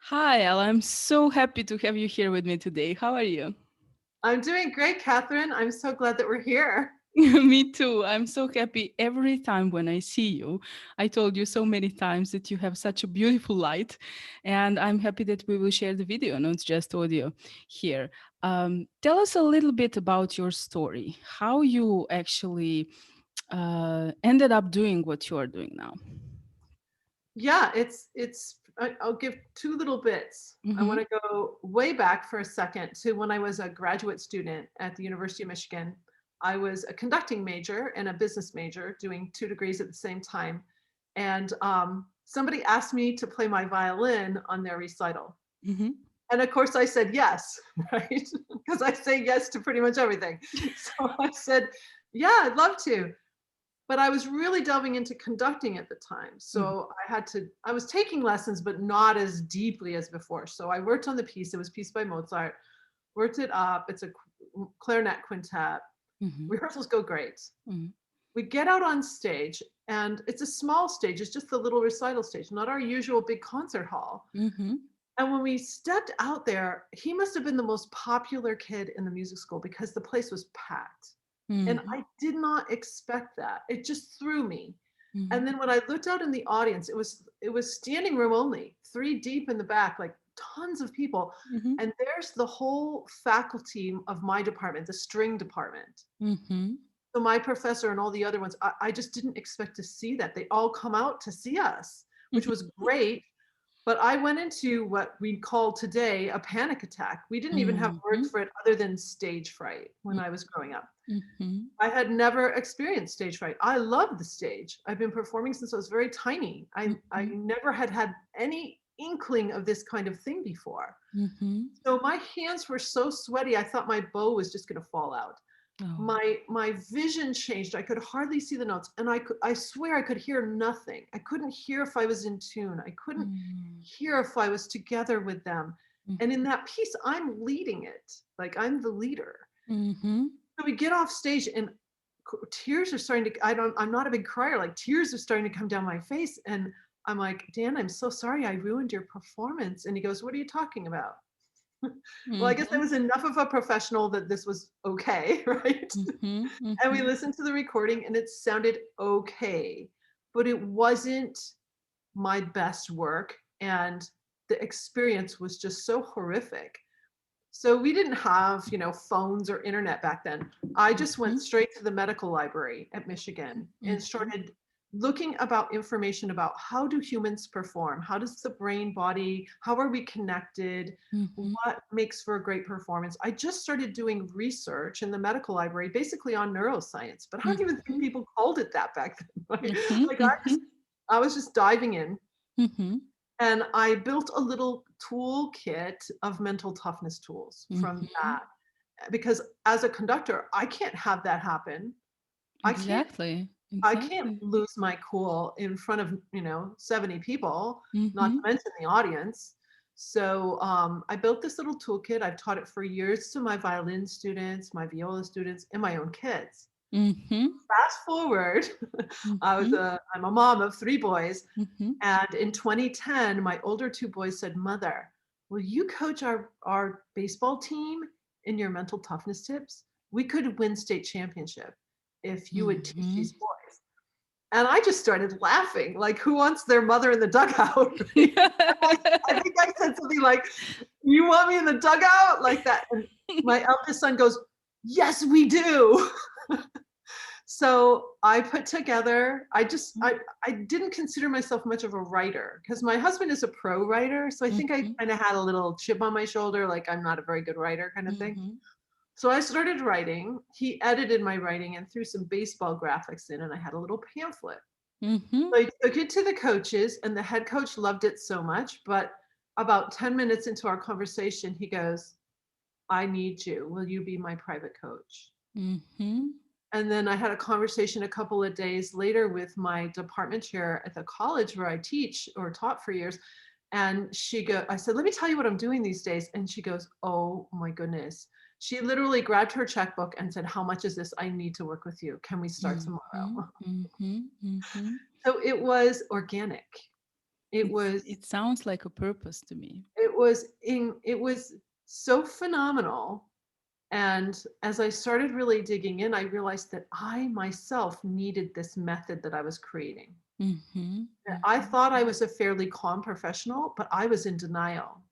Hi, Elle. I'm so happy to have you here with me today. How are you? I'm doing great, Catherine. I'm so glad that we're here. Me too. I'm so happy every time when I see you. I told you so many times that you have such a beautiful light, and I'm happy that we will share the video, not just audio here. Tell us a little bit about your story, how you actually ended up doing what you are doing now. Yeah, I'll give two little bits. I Mm-hmm. want to go way back for a second to when I was a graduate student at the University of Michigan. I was a conducting major and a business major, doing two degrees at the same time. And somebody asked me to play my violin on their recital. Mm-hmm. And of course, I said yes, right? Because I say yes to pretty much everything. So I said, yeah, I'd love to. But I was really delving into conducting at the time. So I was taking lessons, but not as deeply as before. So I worked on the piece. It was piece by Mozart, worked it up. It's a clarinet quintet. Mm-hmm. Rehearsals go great. Mm-hmm. We get out on stage, and it's a small stage. It's just the little recital stage, not our usual big concert hall. Mm-hmm. And when we stepped out there, he must have been the most popular kid in the music school because the place was packed. And Mm-hmm. I did not expect that. It just threw me. Mm-hmm. And then when I looked out in the audience, it was standing room only, three deep in the back, like tons of people. Mm-hmm. And there's the whole faculty of my department, the string department. Mm-hmm. So my professor and all the other ones, I just didn't expect to see that. They all come out to see us, which was great. But I went into what we call today a panic attack. We didn't even have words Mhm, for it other than stage fright when I was growing up. mhm, I had never experienced stage fright. I love the stage. I've been performing since I was very tiny. I mhm, never had any inkling of this kind of thing before. mhm. So my hands were so sweaty, I thought my bow was just going to fall out. Oh. My vision changed. I could hardly see the notes, and I swear I could hear nothing. I couldn't hear if I was in tune. I couldn't Mm, hear if I was together with them. And in mhm, that piece, I'm leading it. Like I'm the leader. mhm. So we get off stage and tears are starting to, I'm not a big crier, like tears are starting to come down my face. And I'm like, Dan, I'm so sorry I ruined your performance. And he goes, what are you talking about? Well, I guess I Mhm, was enough of a professional that this was okay, right? mhm, And we mhm, listened to the recording and it sounded okay, but it wasn't my best work. And the experience was just so horrific. So we didn't have, phones or internet back then. I just went mhm, straight to the medical library at Michigan and mhm, started looking about information about how do humans perform? How does the brain body, how are we connected? mhm, What makes for a great performance? I just started doing research in the medical library, basically on neuroscience, but I don't even think mhm, people called it that back then. Right? mhm, Like mhm, I was just diving in mhm, and I built a little toolkit of mental toughness tools from mhm. that. Because as a conductor, I can't have that happen. I can't Exactly. I can't Exactly. lose my cool in front of, 70 people, not to Mhm, mention the audience. So I built this little toolkit. I've taught it for years to my violin students, my viola students, and my own kids. mhm, Fast forward, mhm, I'm a mom of three boys, mhm, and in 2010, my older two boys said, Mother, will you coach our baseball team in your mental toughness tips? We could win state championship if you would teach mhm. these boys. And I just started laughing, like, who wants their mother in the dugout? Right? I think I said something like, you want me in the dugout? Like that. And my eldest son goes, yes, we do. So I put together, I didn't consider myself much of a writer because my husband is a pro writer. So I think I Mhm, kind of had a little chip on my shoulder, like I'm not a very good writer kind of thing. mhm, So I started writing. He edited my writing and threw some baseball graphics in, and I had a little pamphlet. mhm, So I took it to the coaches, and the head coach loved it so much. But about 10 minutes into our conversation, he goes, I need you. Will you be my private coach? mhm, And then I had a conversation a couple of days later with my department chair at the college where I teach or taught for years. And I said, let me tell you what I'm doing these days. And she goes, oh my goodness. She literally grabbed her checkbook and said, how much is this? I need to work with you. Can we start mhm, tomorrow? mhm, mhm. So it was organic. It It's was it sounds like a purpose to me. it was so phenomenal. And as I started really digging in, I realized that I myself needed this method that I was creating. Mhm. I Mhm. thought I was a fairly calm professional, but I was in denial.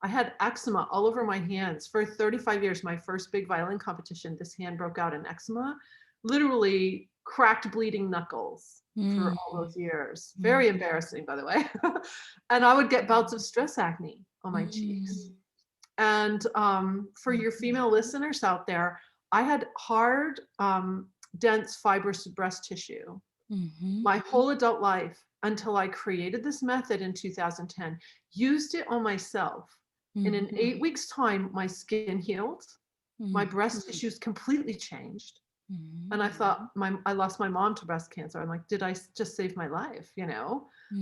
I had eczema all over my hands for 35 years. My first big violin competition, this hand broke out in eczema, literally cracked bleeding knuckles for Mm. all those years. Mm. Very embarrassing, by the way. And I would get bouts of stress acne on my cheeks. Mm. And for your Mhm. female listeners out there, I had hard, dense, fibrous breast tissue Mhm. my whole adult life until I created this method in 2010, used it on myself. And in Mhm. 8 weeks' time, my skin healed, my Mhm. breast tissues completely changed. And Mhm. I thought I lost my mom to breast cancer. I'm like, did I just save my life?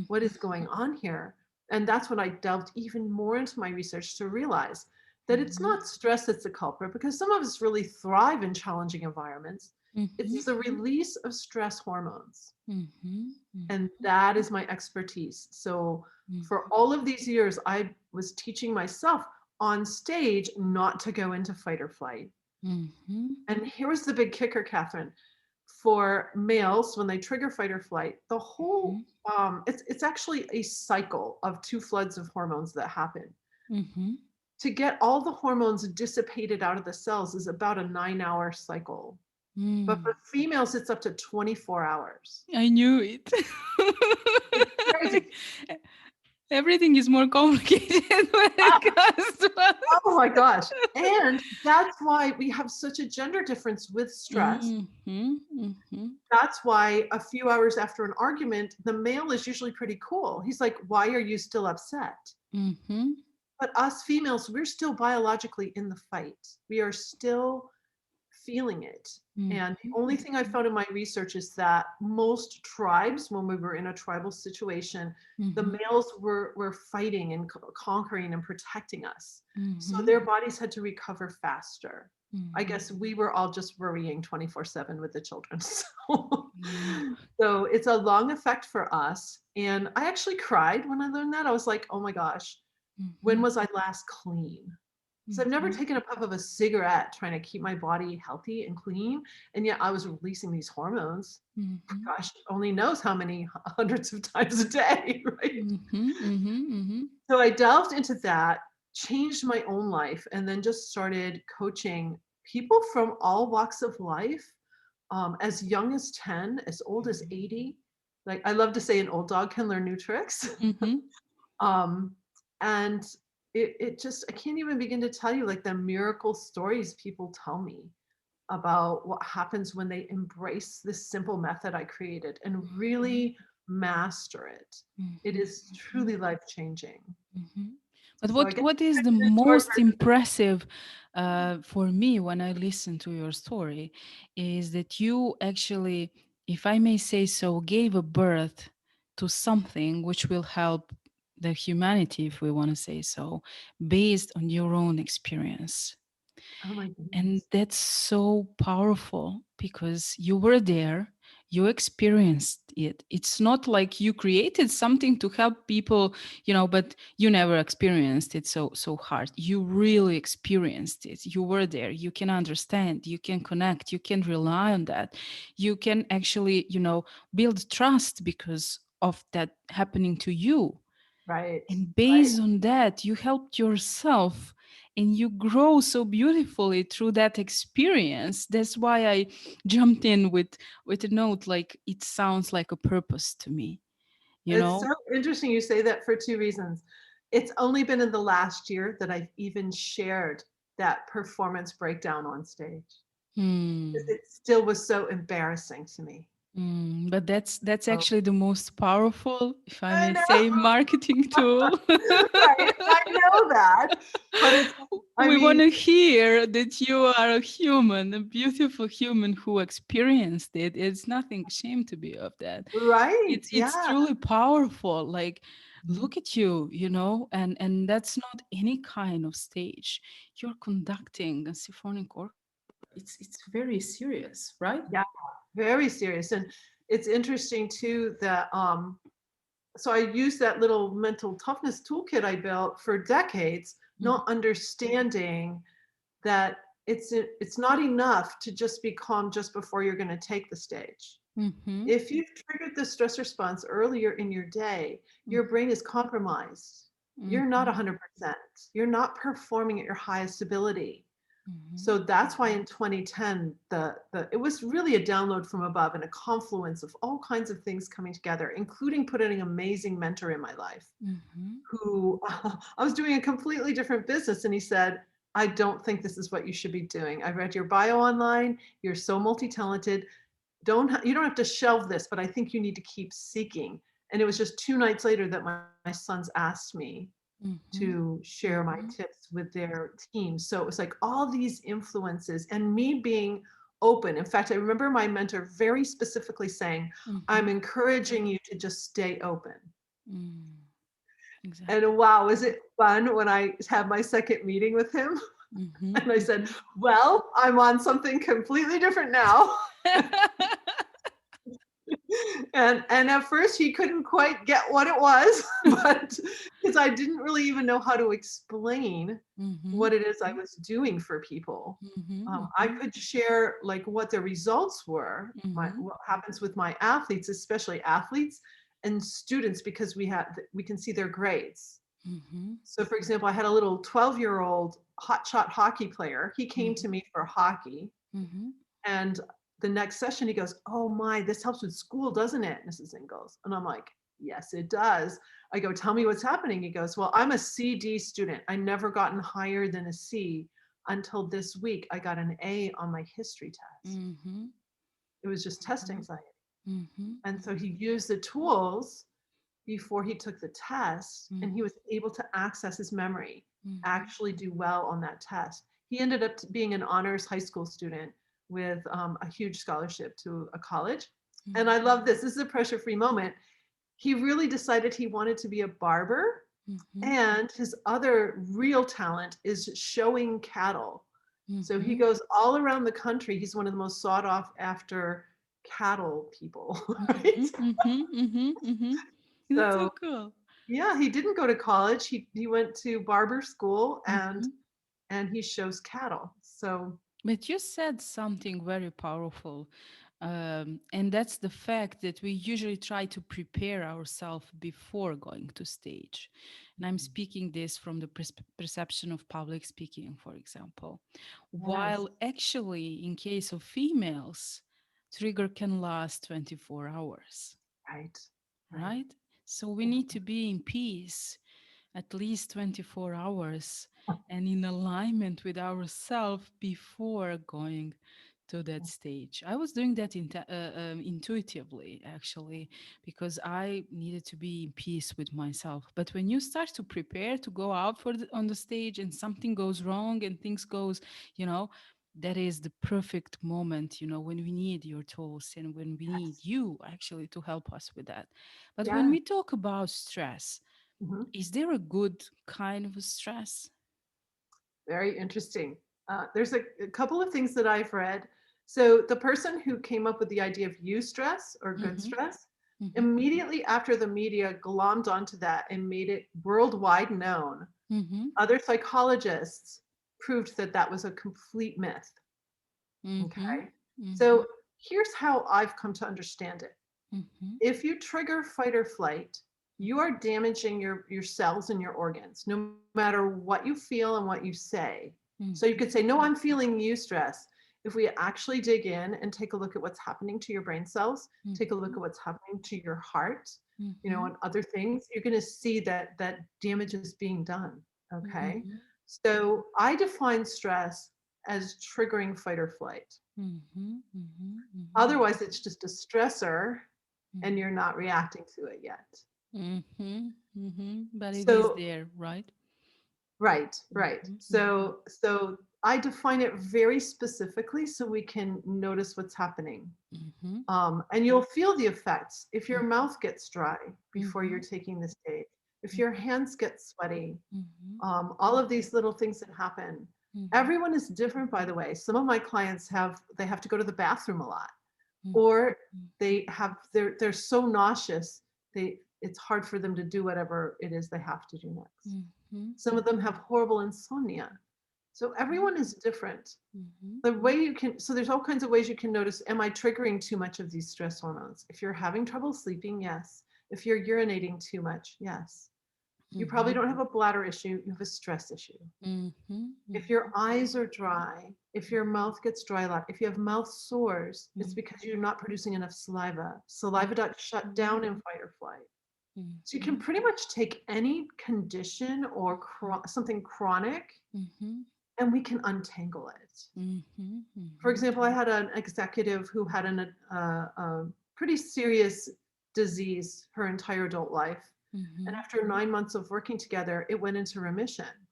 What Mhm. is going on here? And that's when I delved even more into my research to realize that it's Mhm. not stress that's the culprit because some of us really thrive in challenging environments. It's Mhm. the release of stress hormones. Mhm. And Mhm. that is my expertise. So for all of these years, I was teaching myself on stage not to go into fight or flight. Mhm. And here was the big kicker, Catherine. For males, when they trigger fight or flight, the whole Mhm. it's actually a cycle of two floods of hormones that happen. Mhm. To get all the hormones dissipated out of the cells is about a 9-hour cycle. But for Mm. females, it's up to 24 hours. I knew it. It's crazy. Everything is more complicated when it comes to us. Oh my gosh. And that's why we have such a gender difference with stress. Mhm. Mhm. That's why a few hours after an argument, the male is usually pretty cool. He's like, why are you still upset? Mhm. But us females, we're still biologically in the fight. We are still feeling it. And the Mhm. only thing I found in my research is that most tribes, when we were in a tribal situation, the Mhm. males were fighting and conquering and protecting us. So Mhm. their bodies had to recover faster. I Mhm. guess we were all just worrying 24/7 with the children. So, Yeah. so it's a long effect for us. And I actually cried when I learned that. I was like, oh my gosh, when Mhm. was I last clean? So I've never Mhm. taken a puff of a cigarette trying to keep my body healthy and clean, and yet I was releasing these hormones. Mhm. Gosh, only knows how many hundreds of times a day, right? Mhm. Mhm. Mhm. So I delved into that, changed my own life, and then just started coaching people from all walks of life, as young as 10, as old as 80. Like I love to say, an old dog can learn new tricks. Mhm. Um, and it just, I can't even begin to tell you like the miracle stories people tell me about what happens when they embrace this simple method I created and really master it. It Mhm. is truly life changing. Mhm. But So I guess what is the into our most impressive for me when I listen to your story is that you actually, if I may say so, gave a birth to something which will help the humanity, if we want to say so, based on your own experience. oh my And goodness. that's so powerful because you were there, you experienced it. It's not like you created something to help people, but you never experienced it so hard. You really experienced it. You were there. You can understand, you can connect, you can rely on that. You can actually, build trust because of that happening to you. Right. And Right. based on that, you helped yourself and you grow so beautifully through that experience. That's why I jumped in with a note like it sounds like a purpose to me, you It's so know? interesting you say that for two reasons. It's only been in the last year that I've even shared that performance breakdown on stage. Hmm. It still was so embarrassing to me. But that's So actually the most powerful, if I I may know. say, marketing tool. Right. I know that. But it's I We want mean, to hear that you are a human, a beautiful human who experienced it. It's nothing shame to be of that. right. It's Yeah. truly powerful. Like, Mhm. look at you, and that's not any kind of stage. You're conducting a symphonic orchestra. It's very serious, right? Yeah, very serious. And it's interesting too that so I used that little mental toughness toolkit I built for decades, Mhm. not understanding that it's not enough to just be calm just before you're going to take the stage. Mhm. If you've triggered the stress response earlier in your day, Mhm. your brain is compromised. You're not Mhm. 100%. You're not performing at your highest ability. Mhm. So that's why in 2010, it was really a download from above and a confluence of all kinds of things coming together, including putting an amazing mentor in my life Mhm. who I was doing a completely different business. And he said, I don't think this is what you should be doing. I read your bio online. You're so multi-talented. You don't have to shelve this, but I think you need to keep seeking. And it was just 2 nights later that my sons asked me Mhm. to share my Mhm. tips with their teams. So it was like all these influences and me being open. In fact, I remember my mentor very specifically saying, I'm Mhm. encouraging you to just stay open. Mm. Exactly. And wow, was it fun when I had my second meeting with him? Mhm. And I said, Mhm. well, I'm on something completely different now. And at first he couldn't quite get what it was, but because I didn't really even know how to explain Mhm. what it is I was doing for people. Mhm. I Mhm. could share like what the results were, Mhm. what happens with my athletes, especially athletes and students, because we can see their grades. Mhm. So for example, I had a little 12-year-old hotshot hockey player. He came to Mhm. me for hockey, Mhm. and the next session, he goes, oh my, this helps with school, doesn't it, Mrs. Ingalls? And I'm like, yes, it does. I go, tell me what's happening. He goes, well, I'm a CD student. I never gotten higher than a C until this week. I got an A on my history test. Mhm. It was just test Mhm. anxiety. Mhm. And so he used the tools before he took the test, and he Mhm. was able to access his memory, Mhm. actually do well on that test. He ended up being an honors high school student with a huge scholarship to a college. And I Mhm. love this. This is a pressure free moment. He really decided he wanted to be a barber. Mhm. And his other real talent is showing cattle. So he Mhm. goes all around the country. He's one of the most sought after cattle people, right? Mhm. Mhm. Mhm. Mhm. That's so So cool. yeah, he didn't go to college. He went to barber school Mhm. and he shows cattle. So But you said something very powerful, and that's the fact that we usually try to prepare ourselves before going to stage. And I'm speaking this from the perception of public speaking, for example. yes, While actually, in case of females, trigger can last 24 hours, right, right. right? So we Yeah. need to be in peace at least 24 hours and in alignment with ourselves before going to that stage. I was doing that intuitively, actually, because I needed to be in peace with myself. But when you start to prepare to go out on the stage and something goes wrong and things goes, you know, that is the perfect moment, when we need your tools and when we need Yes. you actually to help us with that. But when Yeah. we talk about stress, Mhm. is there a good kind of stress? Very interesting. There's a couple of things that I've read. So the person who came up with the idea of eustress or good Mm-hmm. stress, Mm-hmm. immediately after the media glommed onto that and made it worldwide known, Mm-hmm. other psychologists proved that that was a complete myth. Mm-hmm. Okay. Mm-hmm. So here's how I've come to understand it. Mm-hmm. If you trigger fight or flight, you are damaging your cells and your organs, no matter what you feel and what you say. So you Mm-hmm. could say, no, I'm feeling eustress. If we actually dig in and take a look at what's happening to your brain cells, take a look Mm-hmm. at what's happening to your heart, Mm-hmm. and other things, you're going to see that damage is being done. Okay. Mm-hmm. So I define stress as triggering fight or flight. Mm-hmm. Mm-hmm. Otherwise, it's just a stressor and Mm-hmm. you're not reacting to it yet. Mm-hmm. Mm-hmm. But it is So, there, right? right, right. Mm-hmm. Mm-hmm. So I define it very specifically so we can notice what's happening. Mm-hmm. And you'll feel the effects if your Mm-hmm. mouth gets dry before Mm-hmm. you're taking the stage, if your hands get sweaty, Mm-hmm. all of these little things that happen. Mm-hmm. Everyone is different, by the way. Some of my clients have to go to the bathroom a lot, Mm-hmm. or they're so nauseous it's hard for them to do whatever it is they have to do next. Mhm. Some of them have horrible insomnia. So Mhm. everyone is different. Mhm. The way you can, so there's all kinds of ways you can notice, am I triggering too much of these stress hormones? If you're having trouble sleeping, yes. If you're urinating too much, yes. You probably Mhm. don't have a bladder issue, you have a stress issue. Mhm. If your eyes are dry, if your mouth gets dry a lot, if you have mouth sores, it's Mhm. because you're not producing enough saliva. Mhm. Saliva ducts shut down in fight or flight. So you can Mhm. pretty much take any condition or something chronic Mhm. and we can untangle it. Mhm. For Mhm. example, I had an executive who had a pretty serious disease her entire adult life. And Mhm. after 9 months of working together, it went into remission.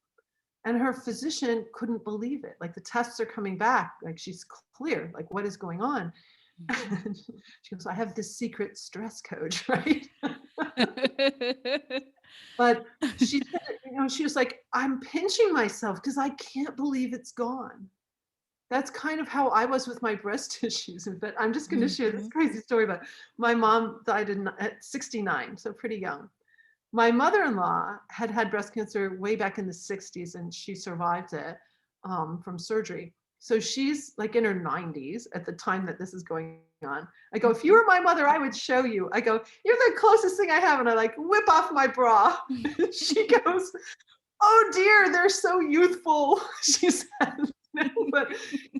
And her physician couldn't believe it. Like the tests are coming back, like she's clear, like what is going on? Mhm. And she goes, I have this secret stress code, right? But she said, she was like, I'm pinching myself because I can't believe it's gone. That's kind of how I was with my breast tissues. But I'm just going to share this Mhm. crazy story about my mom died at 69, so pretty young. My mother-in-law had had breast cancer way back in the 60s and she survived it from surgery. So she's like in her 90s at the time that this is going on. I go, if you were my Mhm. mother, I would show you. I go, you're the closest thing I have. And I like whip off my bra. She goes, oh dear, they're so youthful. She said, but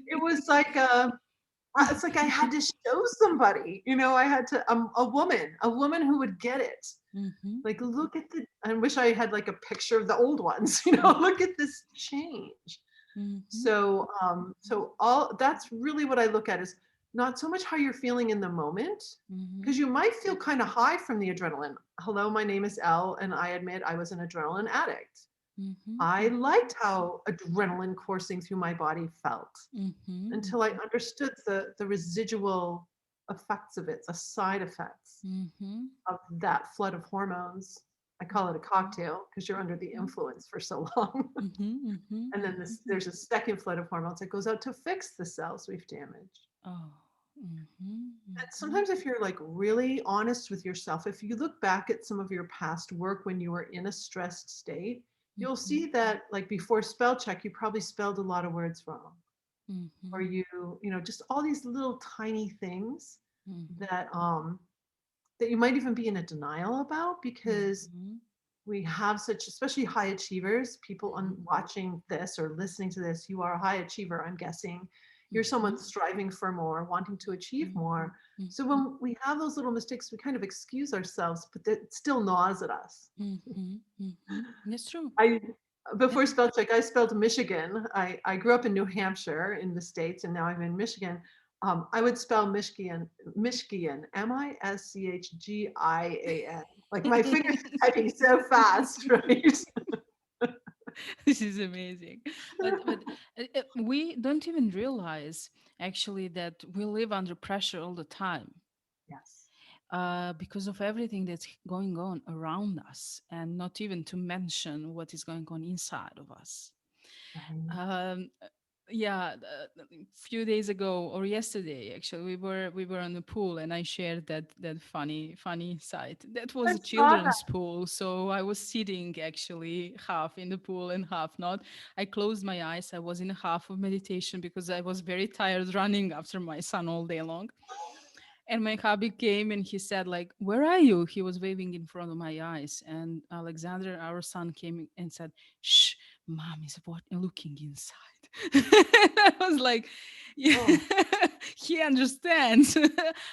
it was like it's like I had to show somebody, I had to, a woman who would get it. Mhm. Like, look at I wish I had like a picture of the old ones, look at this change. Mhm. So all that's really what I look at is not so much how you're feeling in the moment, because Mhm. you might feel kind of high from the adrenaline. Hello, my name is Elle, and I admit I was an adrenaline addict. Mhm. I liked how adrenaline coursing through my body felt Mhm. until I understood the residual effects of it, the side effects Mhm. of that flood of hormones. I call it a cocktail because you're under the Mhm. influence for so long. Mhm. Mhm. And then there's a second flood of hormones that goes out to fix the cells we've damaged. Oh. Mhm. And Mhm. sometimes if you're like really honest with yourself, if you look back at some of your past work when you were in a stressed state, you'll see Mhm. that like before spell check, you probably spelled a lot of words wrong. Or Mhm. just all these little tiny things Mhm. that you might even be in a denial about because Mhm. we have such, especially high achievers, people on Mhm. watching this or listening to this, you are a high achiever, I'm guessing. You're someone Mhm. striving for more, wanting to achieve Mhm. more. So Mhm. when we have those little mistakes, we kind of excuse ourselves, but it still gnaws at us. Mhm. Mhm. That's true. I That's before spell check, I spelled Michigan. I grew up in New Hampshire in the States, and now I'm in Michigan. I would spell Michigan, Mischgian. Like my fingers are typing so fast, right? This is amazing. But we don't even realize actually that we live under pressure all the time Yes. because of everything that's going on around us, and not even to mention what is going on inside of us. Right. Um, yeah, a few days ago or yesterday, actually, we were on the pool, and I shared that funny site. That I was a saw that. children's pool, so I was sitting actually half in the pool and half not. I closed my eyes. I was in a half of meditation because I was very tired running after my son all day long. And my hubby came and he said, like, where are you? He was waving in front of my eyes. And Alexander, our son, came and said, shh, mom is looking inside. I was like, yeah, Oh, he understands.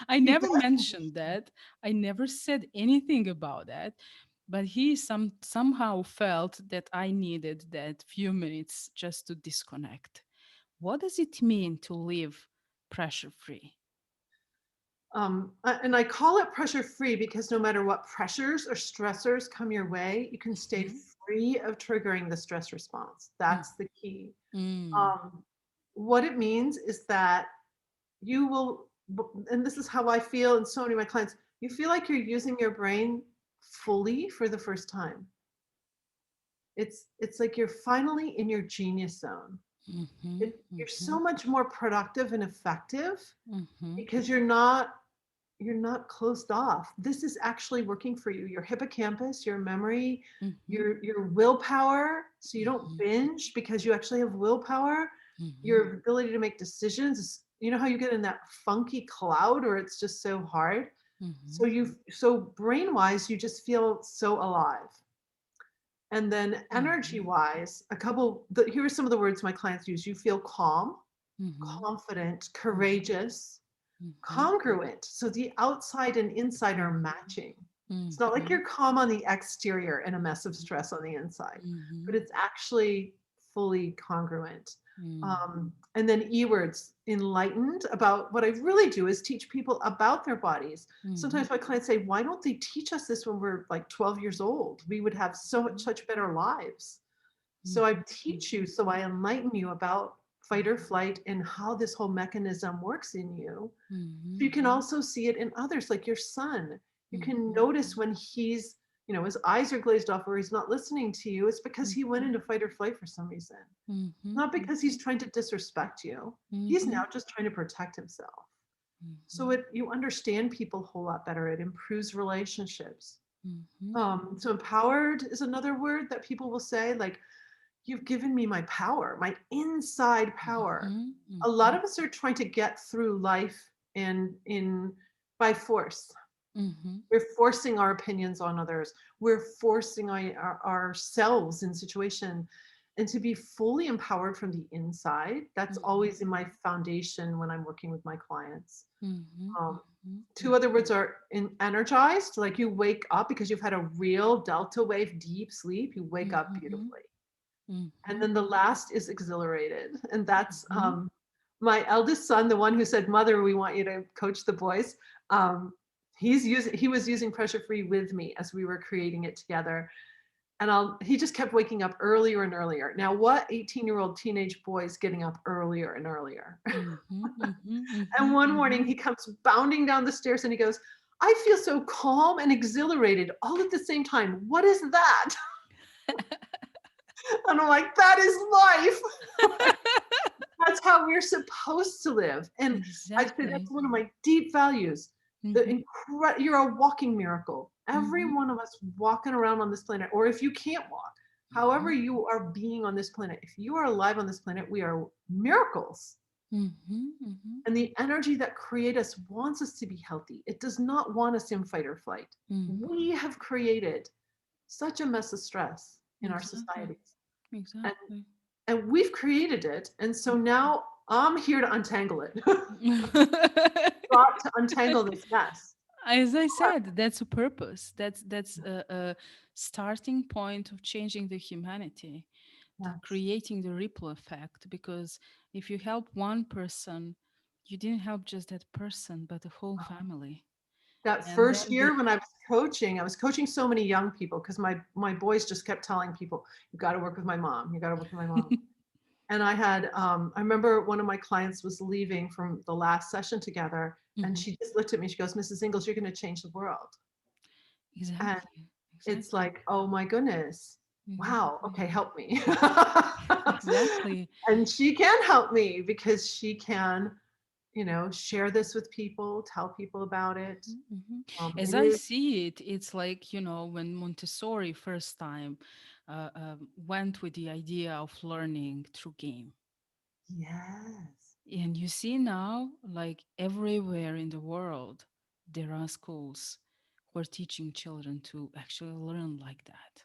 I he never does. mentioned that. I never said anything about that. But he somehow felt that I needed that few minutes just to disconnect. What does it mean to live pressure free? And I call it pressure free because no matter what pressures or stressors come your way, you can stay free of triggering the stress response. That's the key. Mm, Um, what it means is that you will, and this is how I feel, and so many of my clients, you feel like you're using your brain fully for the first time. It's like you're finally in your genius zone. mhm, You're mhm, so much more productive and effective mhm, because you're not you're not closed off. This is actually working for you. Your hippocampus, your memory, Mhm. your willpower, so you don't Mhm. binge because you actually have willpower. Mhm. Your ability to make decisions. You know how you get in that funky cloud or it's just so hard. So Mhm. so brain wise, you just feel so alive. And then energy Mhm. wise, here are some of the words my clients use. You feel calm, Mhm. confident, Mhm. courageous, Mhm. congruent. So the outside and inside are Mhm. matching. It's not like Mhm. you're calm on the exterior and a mess of stress on the inside, but Mhm. it's actually fully congruent. Mhm. And then E words, enlightened about what I really do is teach people about their bodies. Mhm. Sometimes my clients say, why don't they teach us this when we're like 12 years old? We would have such better lives. So I Mhm. teach you, so I enlighten you about fight or flight and how this whole mechanism works in you. Mhm. You can also see it in others, like your son. You can Mhm. notice when his eyes are glazed off or he's not listening to you. It's because he went Mhm. into fight or flight for some reason, Mhm. not because he's trying to disrespect you. He's Mhm. now just trying to protect himself. So Mhm. you understand people a whole lot better. It improves relationships. Mhm. So empowered is another word that people will say, like, you've given me my power, my inside power. Mhm. A lot Mhm. of us are trying to get through life in by force. Mhm. We're forcing our opinions on others. We're forcing ourselves in situation. And to be fully empowered from the inside, that's Mhm. always in my foundation when I'm working with my clients. Mhm. Um, Mhm. two other Mhm. words are energized, like you wake up because you've had a real delta wave deep sleep, you wake up Mhm. beautifully. And Mhm. then the last is exhilarated. And that's Mhm. my eldest son, the one who said, Mother, we want you to coach the boys. Um, he was using pressure free with me as we were creating it together. And he just kept waking up earlier and earlier. Now, what 18-year-old teenage boy is getting up earlier and earlier? Mhm. Mhm. And Mhm. one morning Mhm. he comes bounding down the stairs and he goes, I feel so calm and exhilarated all at the same time. What is that? And I'm like, that is life. That's how we're supposed to live. And I'd say Exactly. that's one of my deep values. Mhm. You're a walking miracle. Every Mhm. one of us walking around on this planet, or if you can't walk, however Mhm. you are being on this planet, if you are alive on this planet, we are miracles. Mhm. Mhm. And the energy that creates us wants us to be healthy. It does not want us in fight or flight. Mhm. We have created such a mess of stress in our Exactly. societies. And Exactly. and we've created it. And so now I'm here to untangle it. Got to untangle this mess. As I said, that's a purpose. That's a starting point of changing the humanity, the Yes. creating the ripple effect. Because if you help one person, you didn't help just that person, but the whole family. That And first then the year when I was coaching so many young people because my boys just kept telling people, you got to work with my mom. You got to work with my mom. And I remember one of my clients was leaving from the last session together, and Mhm. she just looked at me. She goes, Mrs. Ingalls, you're going to change the world. And Exactly, it's exactly. like, oh my goodness, wow, Exactly. okay, help me. Exactly. And she can help me because she can, share this with people, tell people about it. Mhm, mhm. As It I is, see it, it's like, when Montessori first time went with the idea of learning through game. yes, And you see now, like everywhere in the world, there are schools who are teaching children to actually learn like that.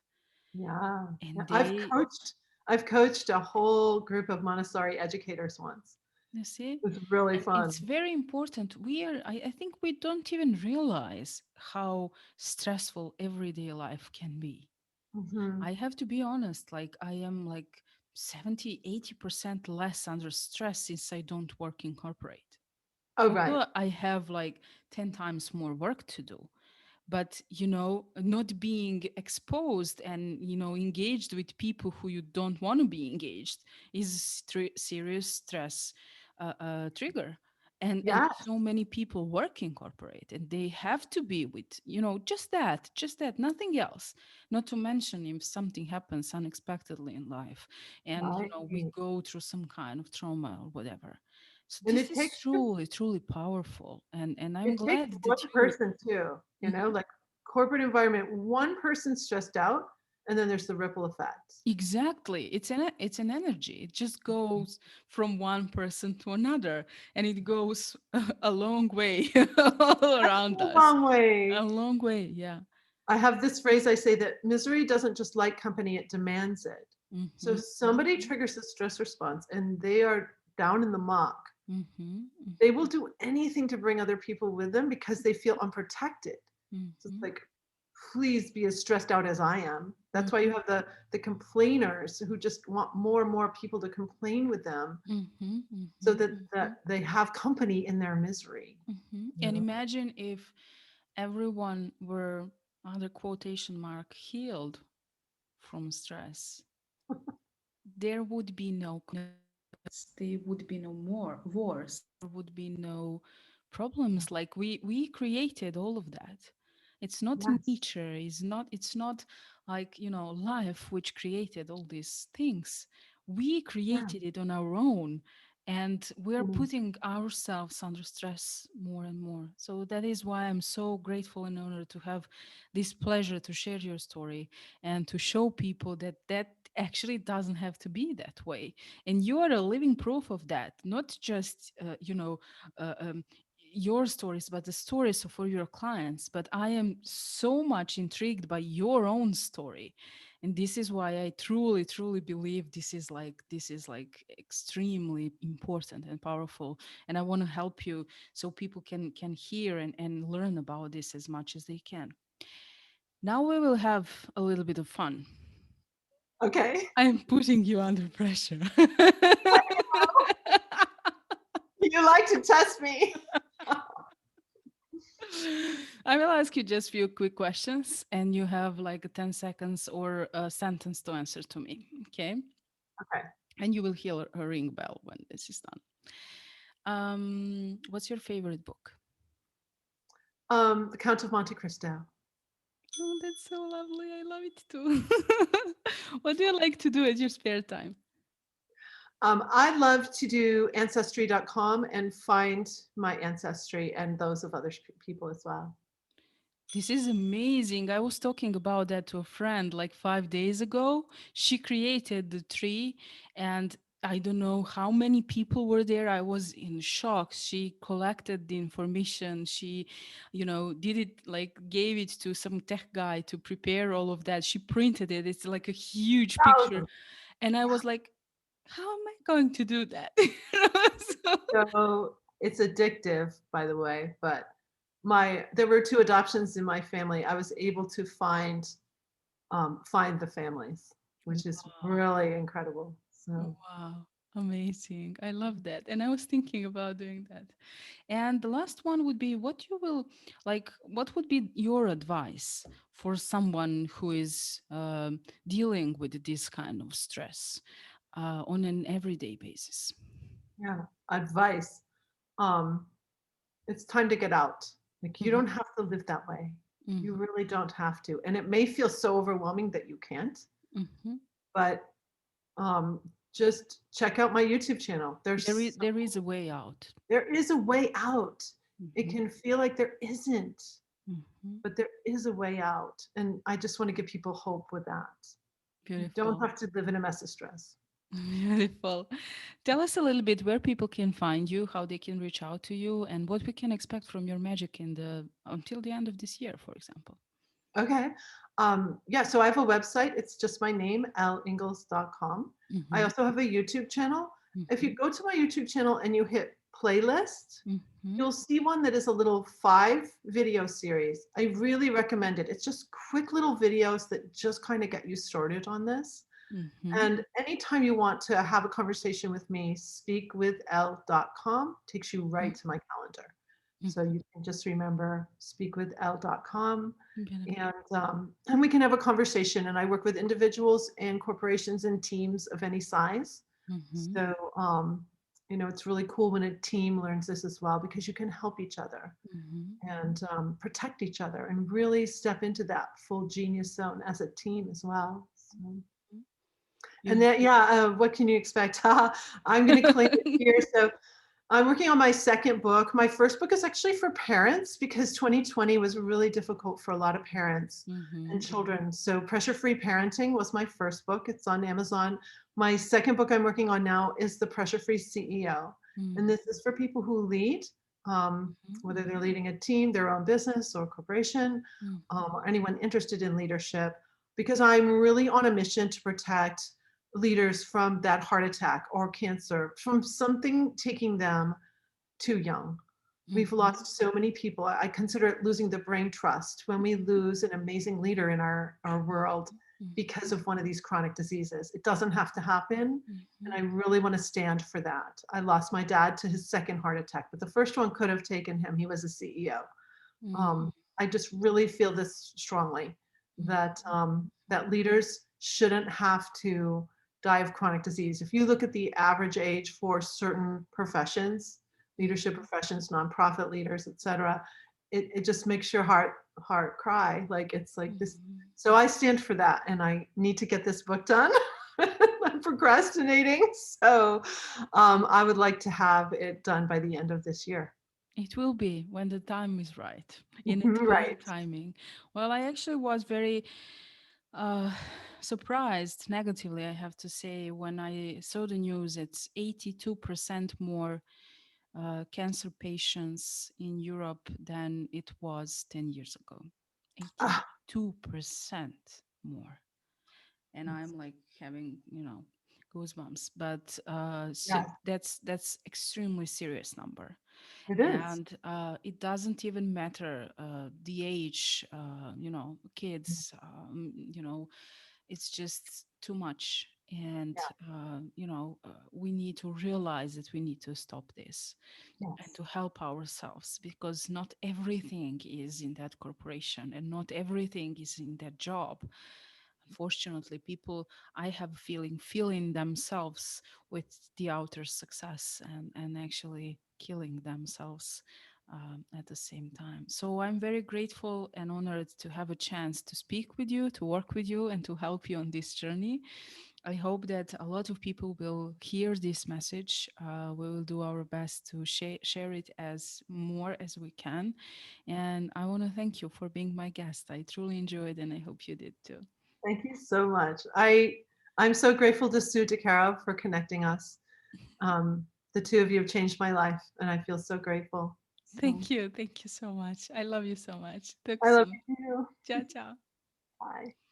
yeah. Yeah, And they, I've coached a whole group of Montessori educators once. you see, It was really and it's fun. very important. I think we don't even realize how stressful everyday life can be. Hmm. I have to be honest, like I am like 70-80% less under stress since I don't work in corporate. Oh, right. Although I have like 10 times more work to do, but not being exposed and engaged with people who you don't want to be engaged is serious stress trigger. And Yes. so many people work in corporate and they have to be with just that, nothing else. Not to mention if something happens unexpectedly in life and Right. we go through some kind of trauma or whatever, So And this is truly, truly powerful. And I'm it takes glad one that you person too, Mhm. like corporate environment, one person stressed out, and then there's the ripple effects. Exactly. It's an energy. It just goes from one person to another, and it goes a long way all That's around a us. long A way. long way, yeah. I have this phrase I say that misery doesn't just like company, it demands it. So Mm-hmm. somebody triggers a stress response and they are down in the muck. Mm-hmm. They will do anything to bring other people with them because they feel unprotected. So it's Mm-hmm. like, please be as stressed out as I am. That's why Mm-hmm. you have the complainers who just want more and more people to complain with them Mm-hmm. so Mm-hmm. that, Mm-hmm. they have company in their misery. Mm-hmm. You And know? imagine if everyone were, under quotation mark, healed from stress. There would be no conflicts, there would be no more wars, there would be no problems. Like we created all of that. It's not Yes. nature, it's not like, life which created all these things. We Yeah. created it on our own, and we're Mm. putting ourselves under stress more and more. So that is why I'm so grateful and honored to have this pleasure to share your story and to show people that that actually doesn't have to be that way. And you are a living proof of that, not just your stories, but the stories for your clients. But I am so much intrigued by your own story, and this is why I truly truly believe this is like extremely important and powerful. And I want to help you so people can hear and learn about this as much as they can. Now we will have a little bit of fun. Okay. I'm putting you under pressure. You like to test me. I will ask you just few quick questions, and you have like 10 seconds or a sentence to answer to me. Okay. Okay. And you will hear a ring bell when this is done. What's your favorite book? The Count of Monte Cristo. Oh, that's so lovely. I love it too. What do you like to do at your spare time? I love to do ancestry.com and find my ancestry and those of other people as well. This is amazing. I was talking about that to a friend like 5 days ago. She created the tree, and I don't know how many people were there. I was in shock. She collected the information. She, did it like gave it to some tech guy to prepare all of that. She printed it. It's like a huge picture. Thousands. And I was like, how am I going to do that? So, So it's addictive, by the way, but there were two adoptions in my family. I was able to find the families, which is wow. really incredible. So Wow. Amazing. I love that. And I was thinking about doing that. And the last one would be what would be your advice for someone who is dealing with this kind of stress on an everyday basis? yeah, advice. Um, it's time to get out. Like you Hmm. don't have to live that way. You Hmm. really don't have to. And it may feel so overwhelming that you can't, Hmm. but um, just check out my YouTube channel. There is a way out. There is a way out. It Hmm. can feel like there isn't, Hmm. but there is a way out. And I just want to give people hope with that. You don't Beautiful. have to live in a mess of stress. Beautiful. Tell us a little bit where people can find you, how they can reach out to you, and what we can expect from your magic in the until the end of this year, for example. Okay. Yeah, so I have a website. It's just my name, ellingalls.com. I Mm-hmm. also have a YouTube channel. If you Mm-hmm. go to my YouTube channel and you hit playlist, Mm-hmm. you'll see one that is a little 5 video series. I really recommend it. It's just quick little videos that just kind of get you started on this. Mm-hmm. And anytime you want to have a conversation with me, speakwithelle.com takes you right to my calendar. So Mm-hmm. you can just remember speakwithelle.com, Beautiful. and we can have a conversation. And I work with individuals and corporations and teams of any size. Mm-hmm. So it's really cool when a team learns this as well because you can help each other Mm-hmm. and protect each other and really step into that full genius zone as a team as well. So. And then, Beautiful. yeah, what can you expect? I'm going to claim it here. So I'm working on my second book. My first book is actually for parents because 2020 was really difficult for a lot of parents and Mm-hmm. children. So, Pressure Free Parenting was my first book. It's on Amazon. My second book I'm working on now is The Pressure Free CEO. And this is for people who lead, whether they're leading a team, their own business, or corporation, Mm-hmm. or anyone interested in leadership, because I'm really on a mission to protect leaders from that heart attack or cancer, from something taking them too young. We've Mm-hmm. lost so many people. I consider it losing the brain trust when we lose an amazing leader in our world because of one of these chronic diseases. It doesn't have to happen. And Mm-hmm. I really want to stand for that. I lost my dad to his second heart attack, but the first one could have taken him. He was a CEO. Mm-hmm. I just really feel this strongly that that leaders shouldn't have to die of chronic disease. If you look at the average age for certain professions, leadership professions, nonprofit leaders, etc., it just makes your heart cry. Like it's like this. Mm-hmm. So I stand for that, and I need to get this book done. I'm procrastinating, so I would like to have it done by the end of this year. It will be when the time is right, in its own Right. timing. Well, I actually was very uh, surprised negatively, I have to say, when I saw the news. It's 82% more cancer patients in Europe than it was 10 years ago. Ah, 82% more. And I'm like having, goosebumps. But yes, that's extremely serious number. it is. And it doesn't even matter the age, kids, it's just too much. And Yeah, we need to realize that we need to stop this and yes, to help ourselves, because not everything is in that corporation and not everything is in that job. Unfortunately, people, I have a feeling, feeling themselves with the outer success, and actually killing themselves at the same time. So I'm very grateful and honored to have a chance to speak with you, to work with you, and to help you on this journey. I hope that a lot of people will hear this message. We will do our best to share it as more as we can. And I want to thank you for being my guest. I truly enjoyed, and I hope you did too. thank you so much. I'm so grateful to Sue DeCaro for connecting us. Um, the two of you have changed my life, and I feel so grateful. So Thank you. Thank you so much. I love you so much. Talk I love soon. you too. Ciao, ciao. Bye.